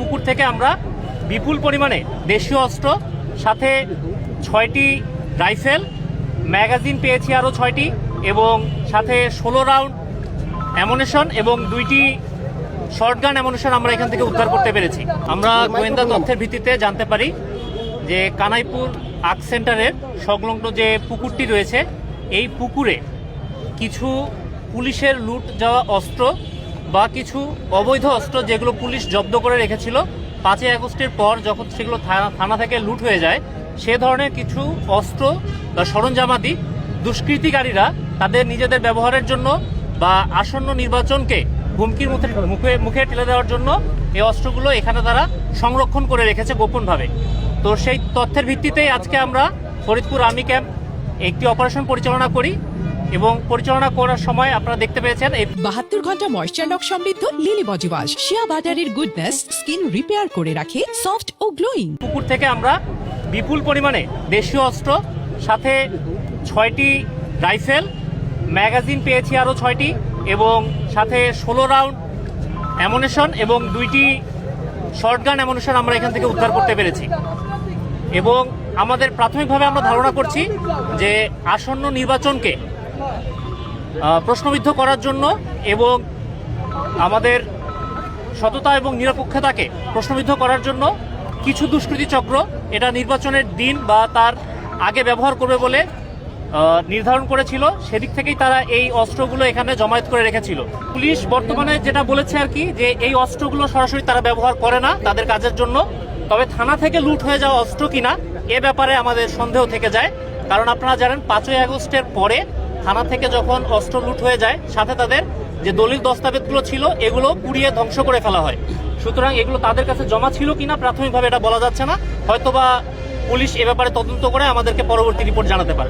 পুকুর থেকে আমরা বিপুল পরিমাণে দেশীয় অস্ত্র, সাথে 6টি রাইফেল, ম্যাগাজিন পেয়েছি আরও 6টি, এবং সাথে 16 রাউন্ড অ্যামুনিশন এবং 2টি শর্টগান অ্যামুনিশন আমরা এখান থেকে উদ্ধার করতে পেরেছি। আমরা গোয়েন্দা তথ্যের ভিত্তিতে জানতে পারি যে কানাইপুর আর্ক সেন্টারের সংলগ্ন যে পুকুরটি রয়েছে, এই পুকুরে কিছু পুলিশের লুট যাওয়া অস্ত্র বা কিছু অবৈধ অস্ত্র যেগুলো পুলিশ জব্দ করে রেখেছিল 5ই আগস্টের পর যখন সেগুলো থানা থেকে লুট হয়ে যায়, সে ধরনের কিছু অস্ত্র বা সরঞ্জামাদি দুষ্কৃতিকারীরা তাদের নিজেদের ব্যবহারের জন্য বা আসন্ন নির্বাচনকে হুমকির মুখে ঠেলে দেওয়ার জন্য এই অস্ত্রগুলো এখানে তারা সংরক্ষণ করে রেখেছে গোপনভাবে। তো সেই তথ্যের ভিত্তিতেই আজকে আমরা ফরিদপুর আর্মি ক্যাম্প একটি অপারেশন পরিচালনা করি, এবং পরিচালনা করার সময় আপনারা দেখতে পেয়েছেন 72 ঘন্টা ময়েশ্চার লক সমৃদ্ধ লিলি বডি ওয়াশ শিয়া বাটারের গুডনেস স্কিন রিপেয়ার করে রাখে সফট ও গ্লোয়িং। পুকুর থেকে আমরা বিপুল পরিমাণে দেশীয় অস্ত্র, সাথে 6টি রাইফেল, ম্যাগাজিন পেয়েছি আরও 6টি, এবং সাথে 16 রাউন্ড অ্যামুনিশন এবং 2টি শর্টগান অ্যামুনিশন আমরা এখান থেকে উদ্ধার করতে পেরেছি। এবং আমাদের প্রাথমিকভাবে আমরা ধারণা করছি যে আসন্ন নির্বাচনকে প্রশ্নবিদ্ধ করার জন্য এবং আমাদের সততা এবং নিরপেক্ষতাকে প্রশ্নবিদ্ধ করার জন্য কিছু দুষ্কৃতী চক্র এটা নির্বাচনের দিন বা তার আগে ব্যবহার করবে বলে নির্ধারণ করেছিল। সেদিক থেকেই তারা এই অস্ত্রগুলো এখানে জমায়েত করে রেখেছিল। পুলিশ বর্তমানে যেটা বলেছে আর কি, যে এই অস্ত্রগুলো সরাসরি তারা ব্যবহার করে না তাদের কাজের জন্য, তবে থানা থেকে লুট হয়ে যাওয়া অস্ত্র কিনা এ ব্যাপারে আমাদের সন্দেহ থেকে যায়। কারণ আপনারা জানেন 5ই আগস্টের পরে থানা থেকে যখন অস্ত্র লুট হয়ে যায়, সাথে তাদের যে দলিল দস্তাবেজগুলো ছিল এগুলো পুড়িয়ে ধ্বংস করে ফেলা হয়। সুতরাং এগুলো তাদের কাছে জমা ছিল কিনা প্রাথমিকভাবে এটা বলা যাচ্ছে না, হয়তোবা পুলিশ এ ব্যাপারে তদন্ত করে আমাদেরকে পরবর্তী রিপোর্ট জানাতে পারে।